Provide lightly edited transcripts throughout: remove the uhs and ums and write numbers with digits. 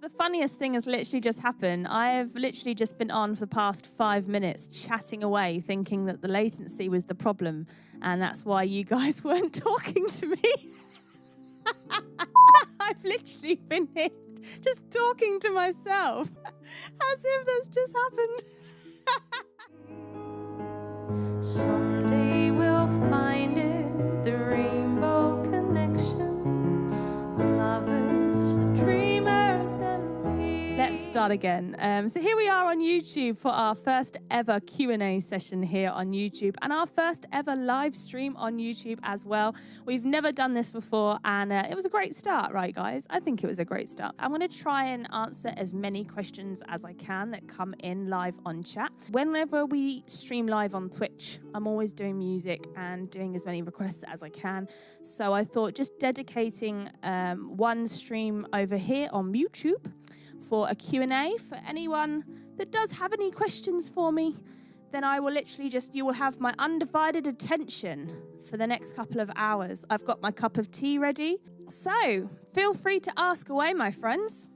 The funniest thing has literally just happened. I've literally just been on for the past 5 minutes chatting away, thinking that the latency was the problem, and that's why you guys weren't talking to me. I've literally been here just talking to myself as if that's just happened. Someday we'll find it, the rainbow connection, lovers, the dreamers, and me. Let's start again. So here we are on YouTube for our first ever Q&A session here on YouTube, and our first ever live stream on YouTube as well. We've never done this before, and it was a great start, right, guys? I think it was a great start. I'm going to try and answer as many questions as I can that come in live on chat. Whenever we stream live on Twitch, I'm always doing music and doing as many requests as I can. So I thought just dedicating one stream over here on YouTube for a Q&A for anyone that does have any questions for me, then I will literally you will have my undivided attention for the next couple of hours. I've got my cup of tea ready. So feel free to ask away, my friends.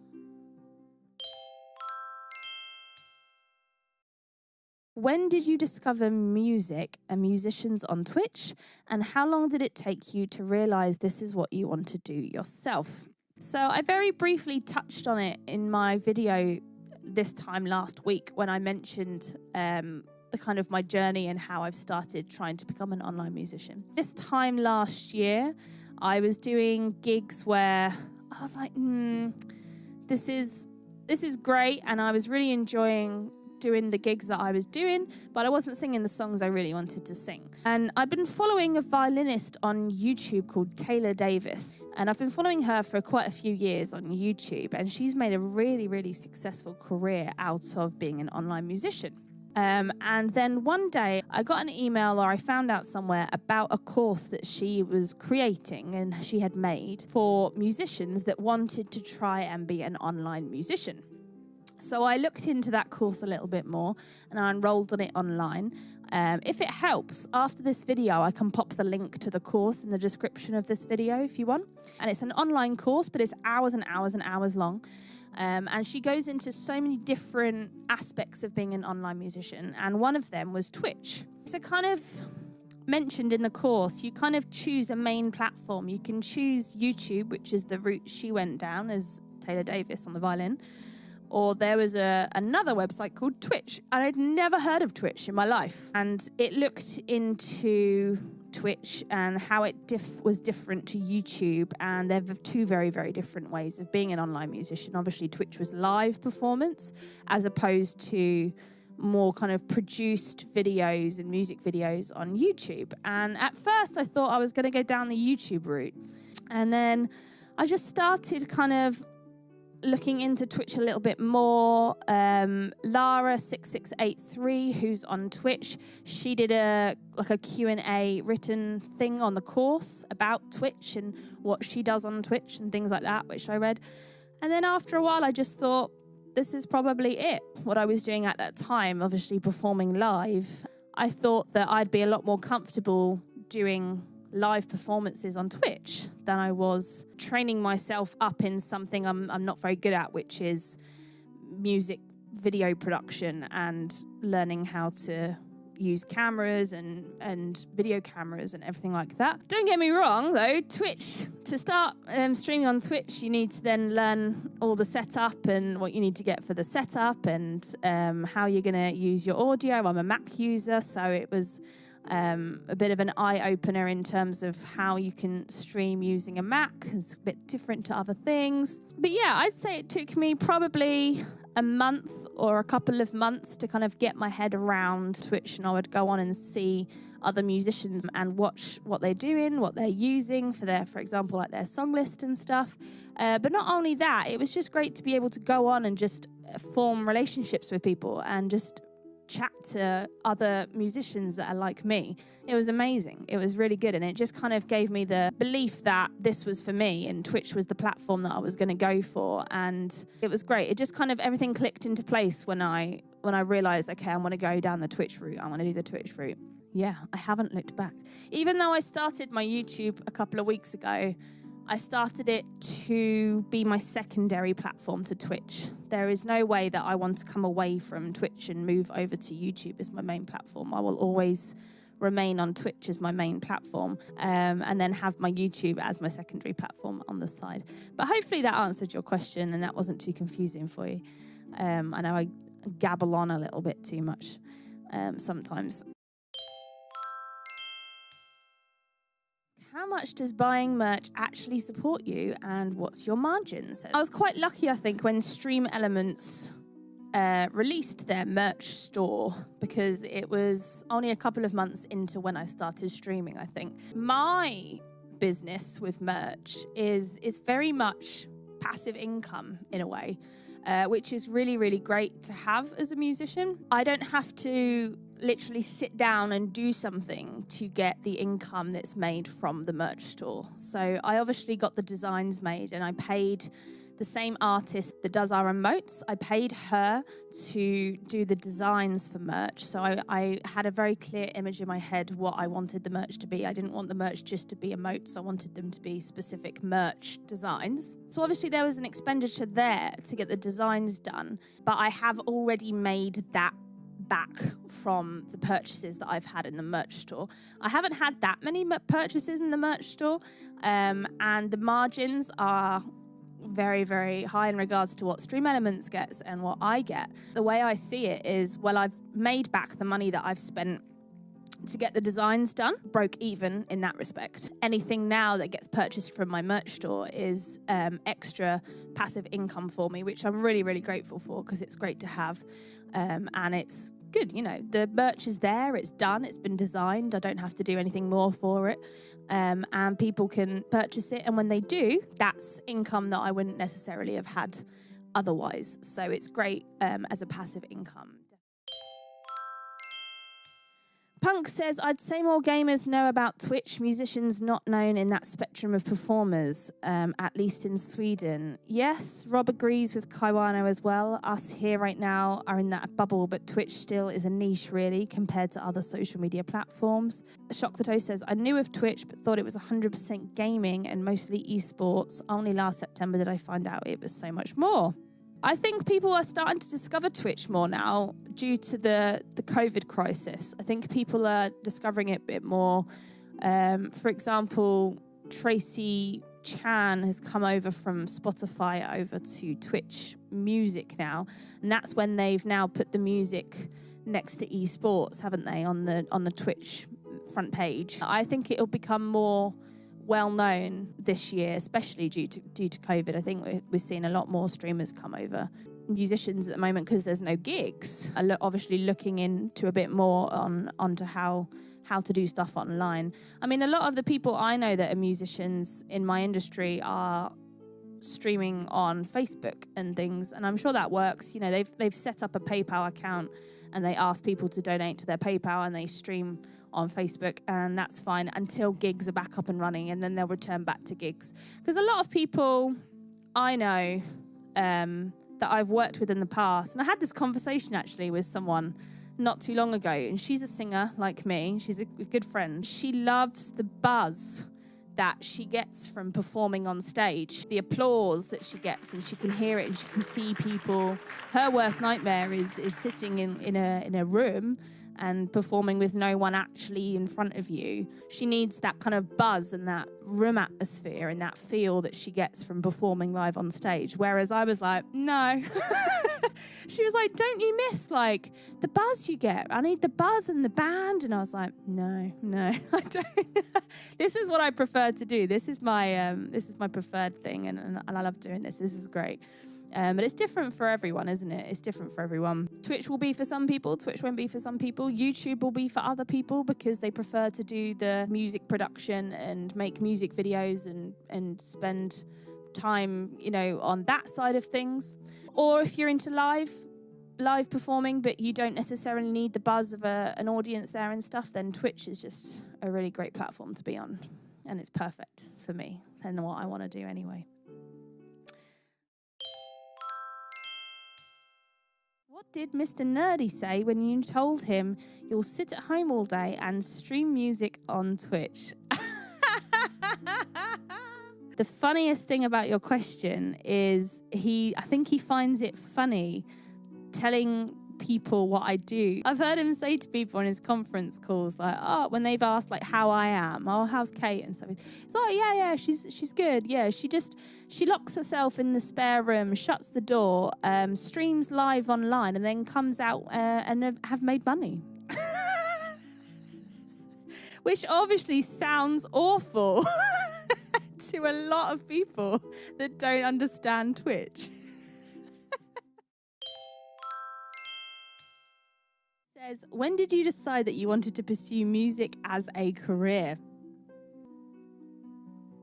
When did you discover music and musicians on Twitch? And how long did it take you to realize this is what you want to do yourself? So I very briefly touched on it in my video this time last week when I mentioned the kind of my journey and how I've started trying to become an online musician. This time last year, I was doing gigs where I was like, this is great, and I was really enjoying doing the gigs that I was doing, but I wasn't singing the songs I really wanted to sing. And I've been following a violinist on YouTube called Taylor Davis, and I've been following her for quite a few years on YouTube, and she's made a really, really successful career out of being an online musician. And then one day I got an email, or I found out somewhere about a course that she was creating and she had made for musicians that wanted to try and be an online musician. So I looked into that course a little bit more and I enrolled on it online. If it helps, after this video, I can pop the link to the course in the description of this video if you want. And it's an online course, but it's hours and hours and hours long. And she goes into so many different aspects of being an online musician. And one of them was Twitch. So kind of mentioned in the course, you kind of choose a main platform. You can choose YouTube, which is the route she went down as Taylor Davis on the violin. Or there was another website called Twitch. And I'd never heard of Twitch in my life. And it looked into Twitch and how it was different to YouTube. And they're two very, very different ways of being an online musician. Obviously, Twitch was live performance as opposed to more kind of produced videos and music videos on YouTube. And at first, I thought I was going to go down the YouTube route. And then I just started kind of looking into Twitch a little bit more. Lara6683, who's on Twitch, she did a Q&A written thing on the course about Twitch and what she does on Twitch and things like that, which I read. And then after a while, I just thought, this is probably it. What I was doing at that time, obviously performing live, I thought that I'd be a lot more comfortable doing live performances on Twitch than I was training myself up in something I'm not very good at, which is music video production and learning how to use cameras and video cameras and everything like that. Don't get me wrong though, Twitch, to start streaming on Twitch, you need to then learn all the setup and what you need to get for the setup and how you're going to use your audio. I'm a Mac user, so it was a bit of an eye-opener in terms of how you can stream using a Mac. It's a bit different to other things. But yeah, I'd say it took me probably a month or a couple of months to kind of get my head around Twitch, and I would go on and see other musicians and watch what they're doing, what they're using for example, like their song list and stuff. But not only that, it was just great to be able to go on and just form relationships with people and just chat to other musicians that are like me. It was amazing. It was really good, and it just kind of gave me the belief that this was for me and Twitch was the platform that I was going to go for, and it was great. It just kind of everything clicked into place when I realized, okay, I want to go down the Twitch route. I want to do the Twitch route. Yeah, I haven't looked back. Even though I started my YouTube a couple of weeks ago, I started it to be my secondary platform to Twitch. There is no way that I want to come away from Twitch and move over to YouTube as my main platform. I will always remain on Twitch as my main platform, and then have my YouTube as my secondary platform on the side. But hopefully that answered your question and that wasn't too confusing for you. I know I gabble on a little bit too much sometimes. How much does buying merch actually support you, and what's your margins? I was quite lucky, I think, when Stream Elements released their merch store, because it was only a couple of months into when I started streaming, I think. My business with merch is very much passive income in a way, which is really, really great to have as a musician. I don't have to literally sit down and do something to get the income that's made from the merch store. So I obviously got the designs made, and I paid the same artist that does our emotes. I paid her to do the designs for merch. So I had a very clear image in my head what I wanted the merch to be. I didn't want the merch just to be emotes. I wanted them to be specific merch designs. So obviously there was an expenditure there to get the designs done, but I have already made that back from the purchases that I've had in the merch store. I haven't had that many purchases in the merch store, and the margins are very, very high in regards to what Stream Elements gets and what I get. The way I see it is, well, I've made back the money that I've spent to get the designs done, broke even in that respect. Anything now that gets purchased from my merch store is extra passive income for me, which I'm really, really grateful for, because it's great to have, and it's good. You know, the merch is there, it's done, it's been designed. I don't have to do anything more for it, and people can purchase it. And when they do, that's income that I wouldn't necessarily have had otherwise. So it's great as a passive income. Punk says, I'd say more gamers know about Twitch, musicians not known in that spectrum of performers, at least in Sweden. Yes, Rob agrees with Kaiwano as well. Us here right now are in that bubble, but Twitch still is a niche, really, compared to other social media platforms. Shock the Toe says, I knew of Twitch, but thought it was 100% gaming and mostly esports. Only last September did I find out it was so much more. I think people are starting to discover Twitch more now due to the COVID crisis. I think people are discovering it a bit more. For example, Tracy Chan has come over from Spotify over to Twitch Music now, and that's when they've now put the music next to esports, haven't they, on the Twitch front page. I think it'll become more well known this year, especially due to COVID. I think we're seeing a lot more streamers come over. Musicians at the moment, because there's no gigs, are obviously looking into a bit more onto how to do stuff online. I mean, a lot of the people I know that are musicians in my industry are streaming on Facebook and things, and I'm sure that works. You know, they've set up a PayPal account and they ask people to donate to their PayPal, and they stream on Facebook, and that's fine until gigs are back up and running, and then they'll return back to gigs. Because a lot of people I know that I've worked with in the past, and I had this conversation actually with someone not too long ago, and she's a singer like me, she's a good friend. She loves the buzz that she gets from performing on stage, the applause that she gets, and she can hear it and she can see people. Her worst nightmare is sitting in a room and performing with no one actually in front of you. She needs that kind of buzz and that room atmosphere and that feel that she gets from performing live on stage. Whereas I was like, no. She was like, don't you miss like the buzz you get? I need the buzz and the band. And I was like, no, I don't. This is what I prefer to do. This is my preferred thing, and I love doing this. This is great. But it's different for everyone, isn't it? It's different for everyone. Twitch will be for some people. Twitch won't be for some people. YouTube will be for other people because they prefer to do the music production and make music videos and spend time, you know, on that side of things. Or if you're into live performing, but you don't necessarily need the buzz of an audience there and stuff, then Twitch is just a really great platform to be on. And it's perfect for me and what I want to do anyway. What did Mr. Nerdy say when you told him you'll sit at home all day and stream music on Twitch? The funniest thing about your question is I think he finds it funny telling people what I do. I've heard him say to people on his conference calls, like, oh, when they've asked like how I am, oh, how's Kate and stuff. He's like, oh, yeah, she's good. Yeah, she locks herself in the spare room, shuts the door, streams live online, and then comes out and have made money. Which obviously sounds awful to a lot of people that don't understand Twitch. Says, when did you decide that you wanted to pursue music as a career?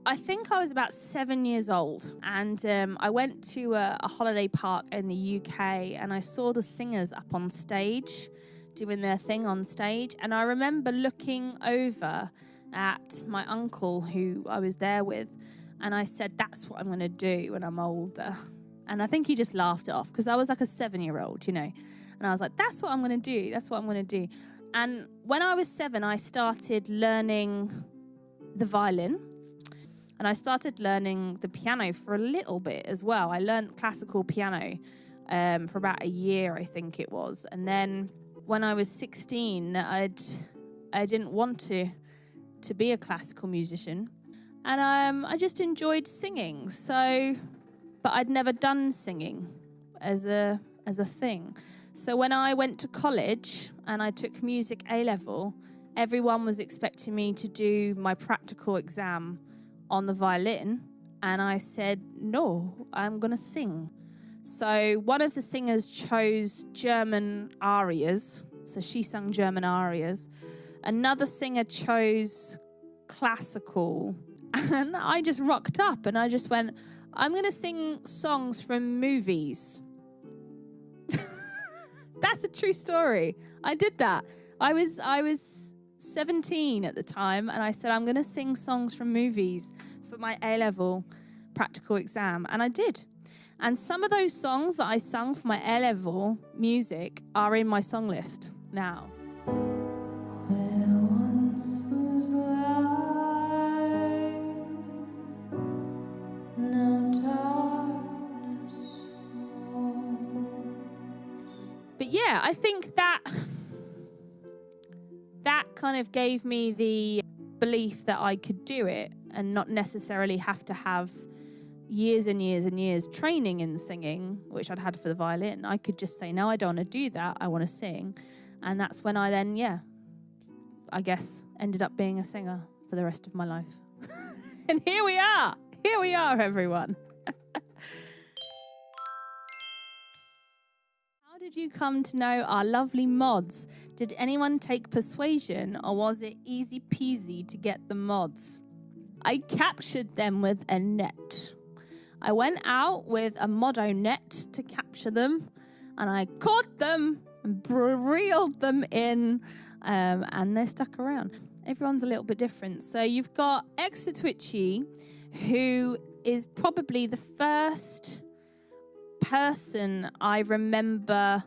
I think I was about 7 years old, and I went to a holiday park in the UK, and I saw the singers up on stage doing their thing on stage, and I remember looking over at my uncle who I was there with, and I said, that's what I'm going to do when I'm older. And I think he just laughed it off, because I was like a 7-year-old, you know. And I was like, that's what I'm going to do. That's what I'm going to do. And when I was 7, I started learning the violin. And I started learning the piano for a little bit as well. I learned classical piano for about a year, I think it was. And then when I was 16, I didn't want to be a classical musician. And I just enjoyed singing. But I'd never done singing as a thing. So when I went to college and I took music A-level, everyone was expecting me to do my practical exam on the violin. And I said, no, I'm going to sing. So one of the singers chose German arias. So she sang German arias. Another singer chose classical. And I just rocked up and I just went, I'm going to sing songs from movies. That's a true story. I did that. I was 17 at the time, and I said, I'm going to sing songs from movies for my A-level practical exam. And I did. And some of those songs that I sung for my A-level music are in my song list now. Where once was light, now darkness falls. But yeah, I think that kind of gave me the belief that I could do it and not necessarily have to have years and years and years training in singing, which I'd had for the violin. I could just say, no, I don't want to do that. I want to sing. And that's when I then, I guess, ended up being a singer for the rest of my life. And here we are. Here we are, everyone. How did you come to know our lovely mods? Did anyone take persuasion, or was it easy peasy to get the mods? I captured them with a net. I went out with a Modo net to capture them, and I caught them and reeled them in, and they're stuck around. Everyone's a little bit different. So you've got Extra Twitchy, who is probably the first person I remember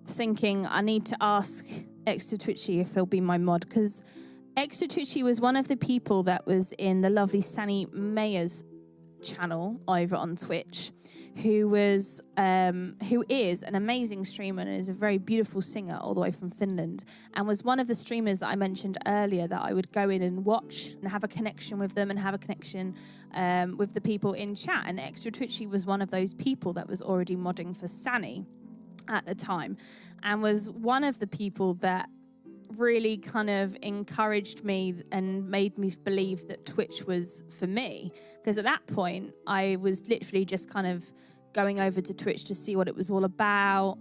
thinking I need to ask Extra Twitchy if he'll be my mod, because Extra Twitchy was one of the people that was in the lovely Sani Mayer's channel over on Twitch, who is an amazing streamer and is a very beautiful singer all the way from Finland, and was one of the streamers that I mentioned earlier that I would go in and watch and have a connection with them and have a connection with the people in chat. And Extra Twitchy was one of those people that was already modding for Sani at the time, and was one of the people that really kind of encouraged me and made me believe that Twitch was for me, because at that point I was literally just kind of going over to Twitch to see what it was all about,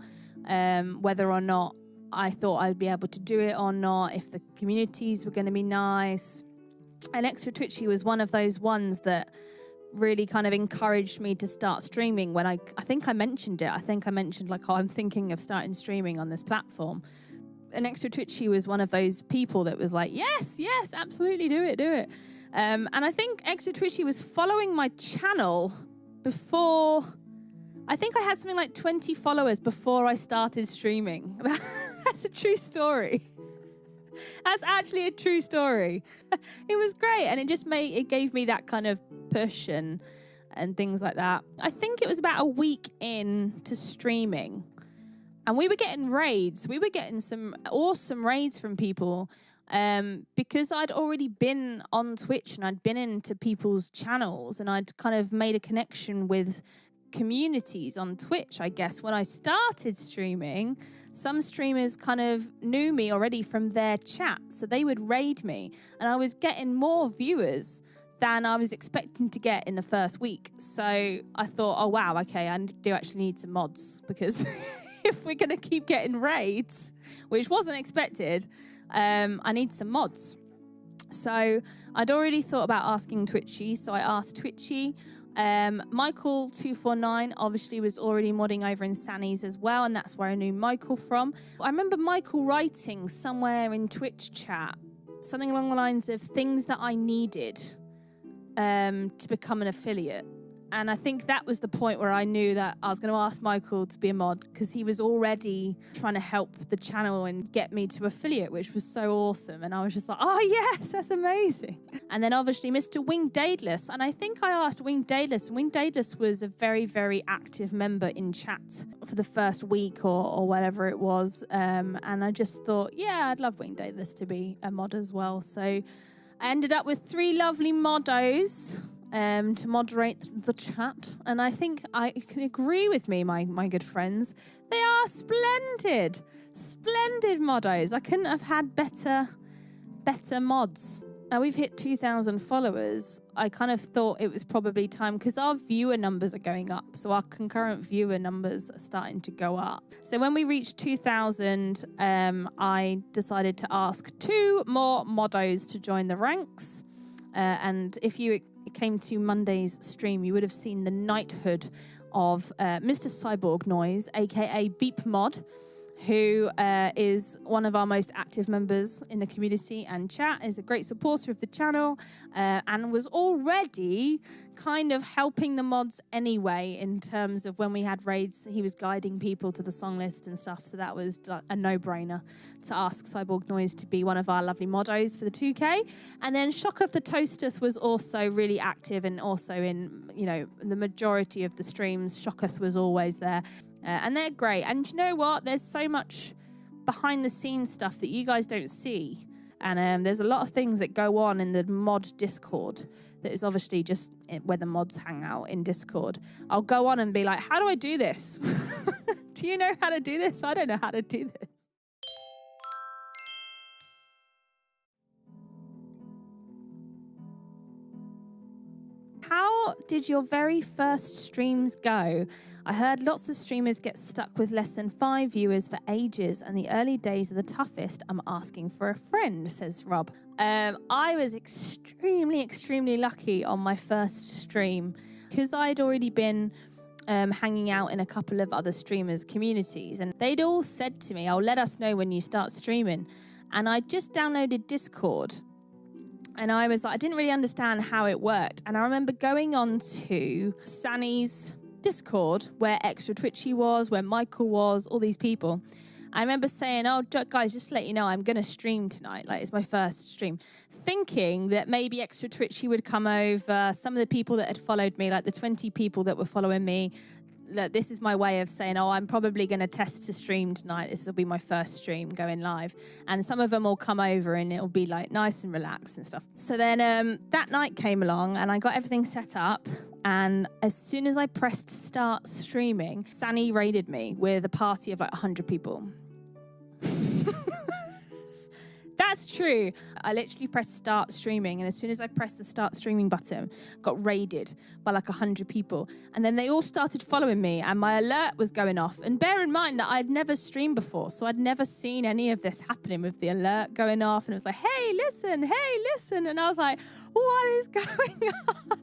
whether or not I thought I'd be able to do it or not, if the communities were going to be nice. And Extra Twitchy was one of those ones that really kind of encouraged me to start streaming when I think I mentioned it. I think I mentioned like, oh, I'm thinking of starting streaming on this platform. And Extra Twitchy was one of those people that was like, yes, absolutely, do it. And I think Extra Twitchy was following my channel before. I think I had something like 20 followers before I started streaming. That's a true story. That's actually a true story. It was great, and it gave me that kind of push and things like that. I think it was about a week in to streaming, and we were getting raids. We were getting some awesome raids from people because I'd already been on Twitch and I'd been into people's channels, and I'd kind of made a connection with communities on Twitch. I guess when I started streaming, some streamers kind of knew me already from their chat, so they would raid me, and I was getting more viewers than I was expecting to get in the first week. So I thought, oh wow, okay, I do actually need some mods, because if we're going to keep getting raids, which wasn't expected, I need some mods. So I'd already thought about asking Twitchy, so I asked Twitchy. Michael249 obviously was already modding over in Sanny's as well, and that's where I knew Michael from. I remember Michael writing somewhere in Twitch chat something along the lines of things that I needed to become an affiliate. And I think that was the point where I knew that I was going to ask Michael to be a mod, because he was already trying to help the channel and get me to affiliate, which was so awesome. And I was just like, oh yes, that's amazing. And then obviously Mr. Winged Daedalus. And I think I asked Winged Daedalus. Winged Daedalus was a very, very active member in chat for the first week or whatever it was. And I just thought, yeah, I'd love Winged Daedalus to be a mod as well. So I ended up with 3 lovely moddos to moderate the chat, and I think I can agree with me, my good friends. They are splendid moddos. I couldn't have had better mods. Now we've hit 2,000 followers. I kind of thought it was probably time, because our viewer numbers are going up, so our concurrent viewer numbers are starting to go up. So when we reached 2,000, I decided to ask 2 more moddos to join the ranks. And if you came to Monday's stream, you would have seen the knighthood of Mr. Cyborg Noise, aka Beep Mod, who is one of our most active members in the community and chat, is a great supporter of the channel, and was already kind of helping the mods anyway, in terms of when we had raids, he was guiding people to the song list and stuff, so that was a no-brainer to ask Cyborg Noise to be one of our lovely moddos for the 2K. And then Shock of the Toasteth was also really active, and also in, the majority of the streams, Shocketh was always there. And they're great. And you know what? There's so much behind the scenes stuff that you guys don't see. And there's a lot of things that go on in the mod Discord that is obviously just where the mods hang out in Discord. I'll go on and be like, how do I do this? Do you know how to do this? I don't know how to do this. How did your very first streams go? I heard lots of streamers get stuck with less than 5 viewers for ages, and the early days are the toughest. I'm asking for a friend, says Rob. I was extremely lucky on my first stream, because I'd already been hanging out in a couple of other streamers' communities, and they'd all said to me, let us know when you start streaming. And I just downloaded Discord. And I was like, I didn't really understand how it worked. And I remember going on to Sanny's Discord, where Extra Twitchy was, where Michael was, all these people. I remember saying, guys, just to let you know, I'm going to stream tonight. Like, it's my first stream. Thinking that maybe Extra Twitchy would come over. Some of the people that had followed me, like the 20 people that were following me, that this is my way of saying, I'm probably going to test to stream tonight. This will be my first stream going live. And some of them will come over and it'll be like nice and relaxed and stuff. So then that night came along and I got everything set up. And as soon as I pressed start streaming, Sanny raided me with a party of like 100 people. That's true. I literally pressed start streaming, and as soon as I pressed the start streaming button, got raided by like 100 people. And then they all started following me, and my alert was going off. And bear in mind that I'd never streamed before, so I'd never seen any of this happening with the alert going off. And it was like, hey, listen. And I was like, what is going on?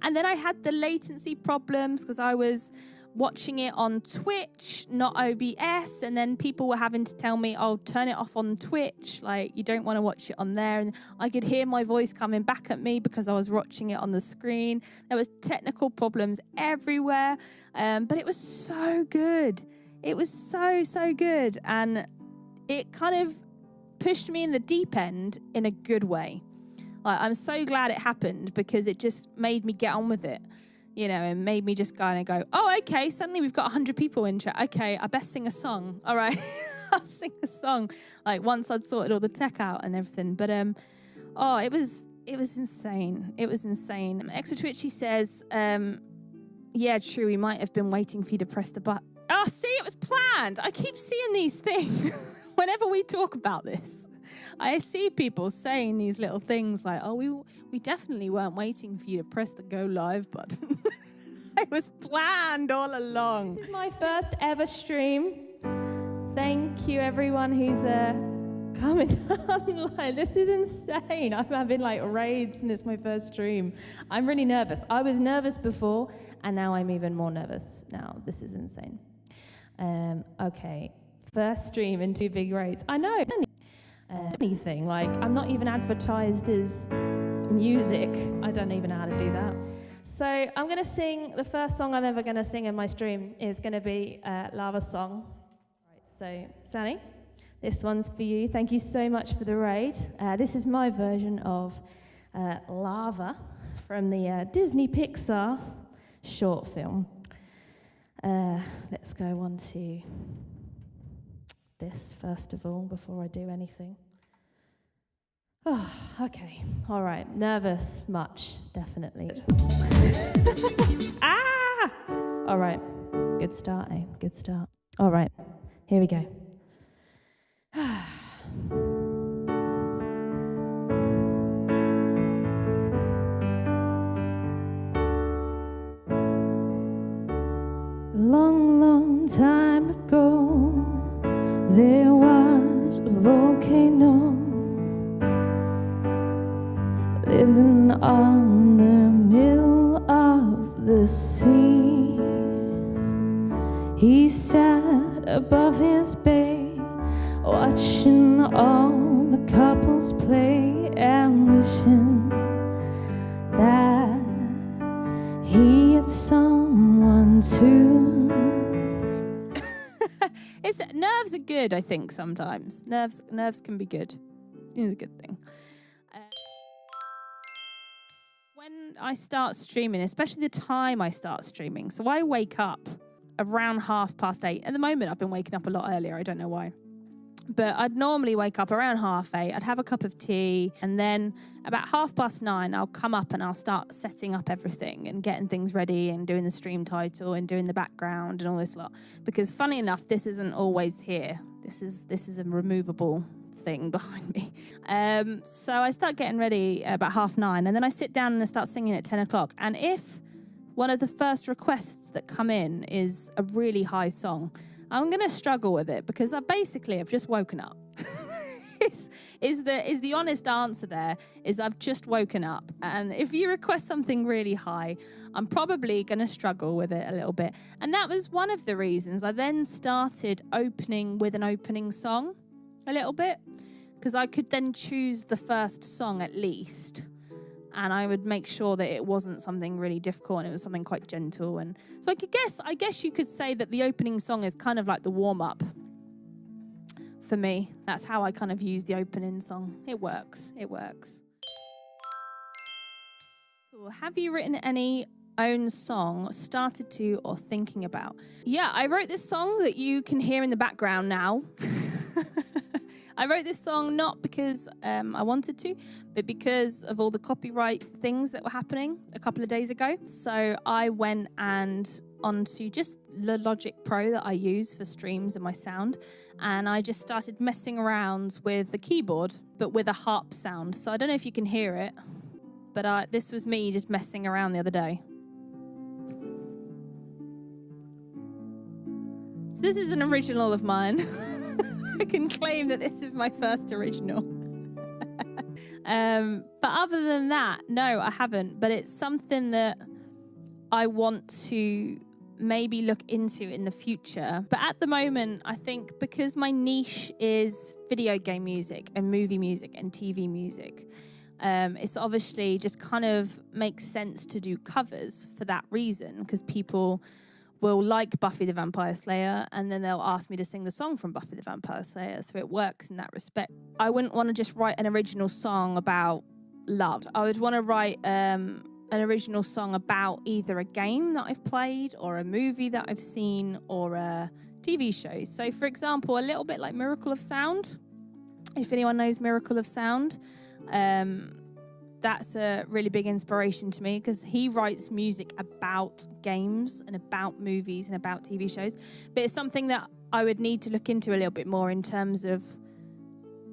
And then I had the latency problems because I was watching it on Twitch, not OBS, and then people were having to tell me, turn it off on Twitch, like you don't want to watch it on there. And I could hear my voice coming back at me because I was watching it on the screen. There was technical problems everywhere, but it was so good. It was so good, and it kind of pushed me in the deep end in a good way. Like, I'm so glad it happened because it just made me get on with it, and made me just kind of go, oh, okay, suddenly we've got 100 people in chat. Okay, I best sing a song. All right, I'll sing a song. Like, once I'd sorted all the tech out and everything. But, it was insane. It was insane. Extra Twitchy says, yeah, true, we might have been waiting for you to press the button. Oh, see, it was planned. I keep seeing these things whenever we talk about this. I see people saying these little things like, oh, we definitely weren't waiting for you to press the go live button. It was planned all along. This is my first ever stream. Thank you, everyone who's coming online. This is insane. I'm having like raids and it's my first stream. I'm really nervous. I was nervous before and now I'm even more nervous now. This is insane. Okay, first stream and 2 big raids. I know. Anything, like I'm not even advertised as music. I don't even know how to do that. So I'm going to sing, the first song I'm ever going to sing in my stream is going to be Lava Song. Right, so Sally, this one's for you. Thank you so much for the raid. This is my version of Lava from the Disney Pixar short film. Let's go on to this first of all before I do anything. Oh, okay. All right. Nervous much, definitely. Ah! All right. Good start, eh? Good start. All right. Here we go. Long, long time ago, there was a volcano living on the middle of the sea. He sat above his bay, watching all the couples play and wishing that he had someone to. Nerves are good, I think, sometimes. Nerves can be good. It's a good thing. When I start streaming, especially the time I start streaming, so I wake up around 8:30. At the moment, I've been waking up a lot earlier. I don't know why. But I'd normally wake up around 8:30. I'd have a cup of tea. And then about 9:30, I'll come up and I'll start setting up everything and getting things ready and doing the stream title and doing the background and all this lot. Because funny enough, this isn't always here. This is a removable thing behind me. So I start getting ready about 9:30. And then I sit down and I start singing at 10 o'clock. And if one of the first requests that come in is a really high song, I'm going to struggle with it because I've just woken up. is the honest answer there is I've just woken up. And if you request something really high, I'm probably going to struggle with it a little bit. And that was one of the reasons I then started opening with an opening song a little bit, because I could then choose the first song at least. And I would make sure that it wasn't something really difficult and it was something quite gentle. And so I guess you could say that the opening song is kind of like the warm-up for me. That's how I kind of use the opening song. It works. Cool. Have you written any own song, started to, or thinking about? Yeah, I wrote this song that you can hear in the background now. I wrote this song not because I wanted to, but because of all the copyright things that were happening a couple of days ago. So I went and onto just the Logic Pro that I use for streams and my sound, and I just started messing around with the keyboard, but with a harp sound. So I don't know if you can hear it, but this was me just messing around the other day. So this is an original of mine. I can claim that this is my first original. But other than that, no, I haven't. But it's something that I want to maybe look into in the future. But at the moment, I think because my niche is video game music and movie music and TV music, it's obviously just kind of makes sense to do covers for that reason, because people will like Buffy the Vampire Slayer, and then they'll ask me to sing the song from Buffy the Vampire Slayer, so it works in that respect. I wouldn't want to just write an original song about love. I would want to write an original song about either a game that I've played or a movie that I've seen or a TV show. So, for example, a little bit like Miracle of Sound. If anyone knows Miracle of Sound, that's a really big inspiration to me because he writes music about games and about movies and about TV shows. But it's something that I would need to look into a little bit more in terms of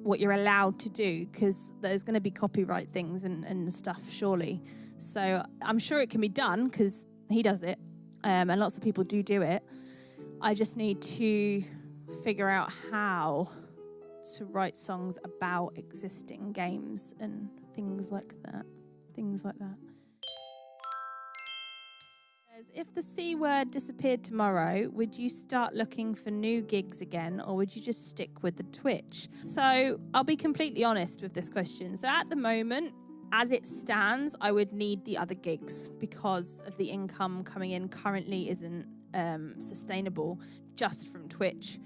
what you're allowed to do, because there's going to be copyright things and stuff, surely. So I'm sure it can be done because he does it, and lots of people do it. I just need to figure out how to write songs about existing games and things like that. If the C word disappeared tomorrow, would you start looking for new gigs again, or would you just stick with the Twitch? So I'll be completely honest with this question. So at the moment, as it stands, I would need the other gigs because of the income coming in currently isn't sustainable just from Twitch.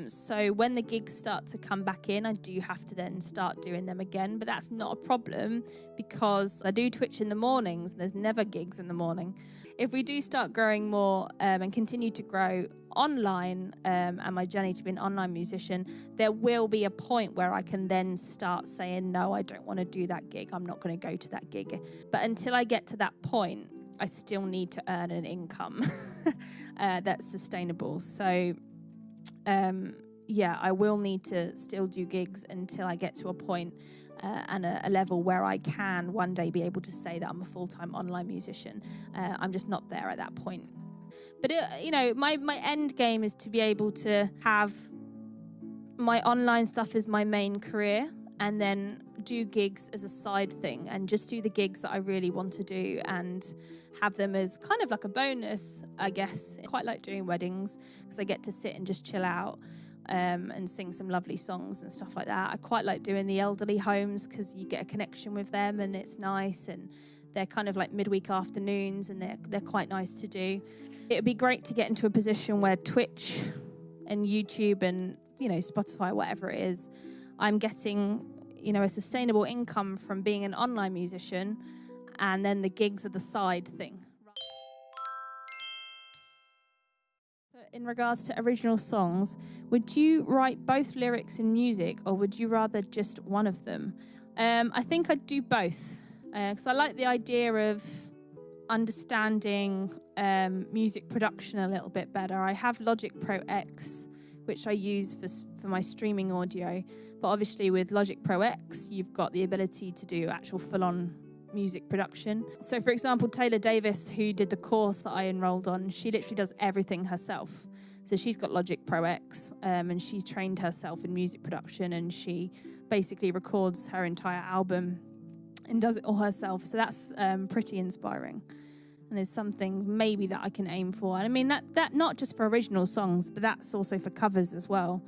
So when the gigs start to come back in, I do have to then start doing them again, but that's not a problem because I do Twitch in the mornings and there's never gigs in the morning. If we do start growing more and continue to grow online and my journey to be an online musician, there will be a point where I can then start saying, no, I don't want to do that gig. I'm not going to go to that gig. But until I get to that point, I still need to earn an income that's sustainable. So I will need to still do gigs until I get to a point and a level where I can one day be able to say that I'm a full-time online musician. I'm just not there at that point. But, my end game is to be able to have my online stuff as my main career and then do gigs as a side thing and just do the gigs that I really want to do and have them as kind of like a bonus, I guess. I quite like doing weddings because I get to sit and just chill out and sing some lovely songs and stuff like that. I quite like doing the elderly homes because you get a connection with them and it's nice, and they're kind of like midweek afternoons and they're quite nice to do. It would be great to get into a position where Twitch and YouTube and, Spotify, whatever it is, I'm getting, a sustainable income from being an online musician, and then the gigs are the side thing. In regards to original songs, would you write both lyrics and music, or would you rather just one of them? I think I'd do both, because I like the idea of understanding music production a little bit better. I have Logic Pro X, which I use for my streaming audio, but obviously with Logic Pro X, you've got the ability to do actual full-on music production. So for example, Taylor Davis, who did the course that I enrolled on, she literally does everything herself. So she's got Logic Pro X and she's trained herself in music production, and she basically records her entire album and does it all herself. So that's pretty inspiring and is something maybe that I can aim for. And I mean, that not just for original songs, but that's also for covers as well.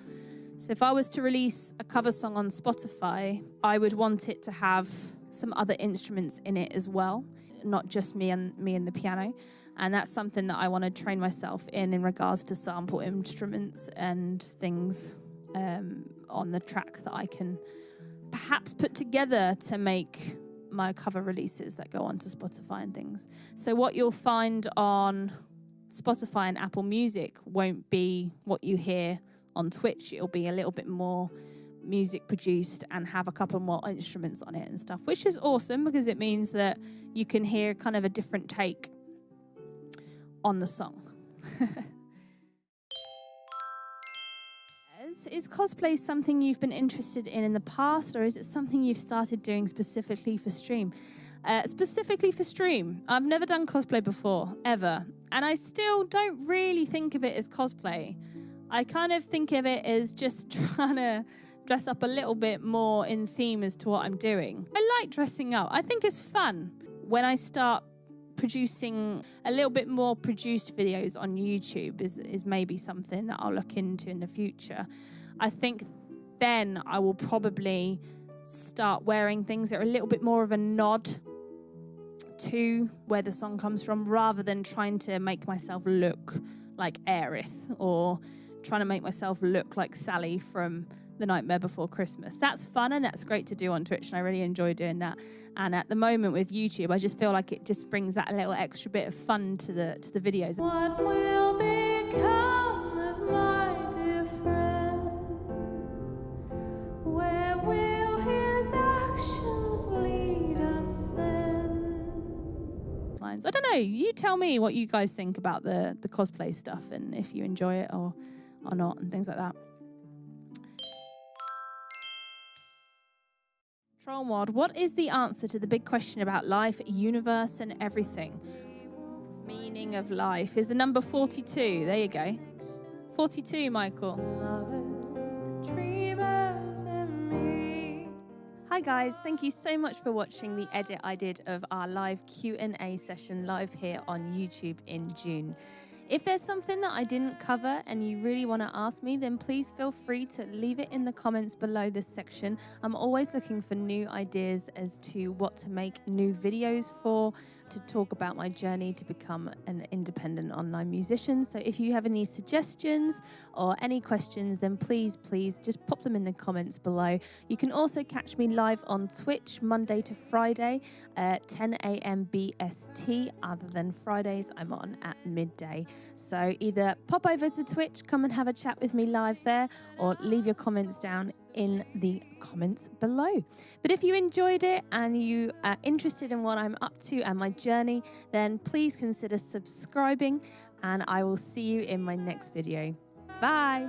So if I was to release a cover song on Spotify, I would want it to have some other instruments in it as well, not just me and the piano. And that's something that I want to train myself in regards to sample instruments and things on the track that I can perhaps put together to make my cover releases that go onto Spotify and things. So what you'll find on Spotify and Apple Music won't be what you hear on Twitch. It'll be a little bit more music produced and have a couple more instruments on it and stuff, which is awesome because it means that you can hear kind of a different take on the song. Is cosplay something you've been interested in the past, or is it something you've started doing specifically for stream? Specifically for stream. I've never done cosplay before, ever. And I still don't really think of it as cosplay. I kind of think of it as just trying to dress up a little bit more in theme as to what I'm doing. I like dressing up. I think it's fun. When I start producing a little bit more produced videos on YouTube is maybe something that I'll look into in the future. I think then I will probably start wearing things that are a little bit more of a nod to where the song comes from, rather than trying to make myself look like Aerith or trying to make myself look like Sally from The Nightmare Before Christmas. That's fun and that's great to do on Twitch, and I really enjoy doing that. And at the moment with YouTube, I just feel like it just brings that little extra bit of fun to the videos. What will become of my dear friend? Where will his actions lead us then? I don't know. You tell me what you guys think about the cosplay stuff and if you enjoy it or not and things like that. Trollmod, what is the answer to the big question about life, universe, and everything? Meaning of life is the number 42. There you go. 42, Michael. Hi guys, thank you so much for watching the edit I did of our live Q&A session live here on YouTube in June. If there's something that I didn't cover and you really want to ask me, then please feel free to leave it in the comments below this section. I'm always looking for new ideas as to what to make new videos for, to talk about my journey to become an independent online musician. So if you have any suggestions or any questions, then please just pop them in the comments below. You can also catch me live on Twitch Monday to Friday at 10 a.m. BST. Other than Fridays, I'm on at midday. So either pop over to Twitch, come and have a chat with me live there, or leave your comments down in the comments below. But if you enjoyed it and you are interested in what I'm up to and my journey, then please consider subscribing, and I will see you in my next video. Bye.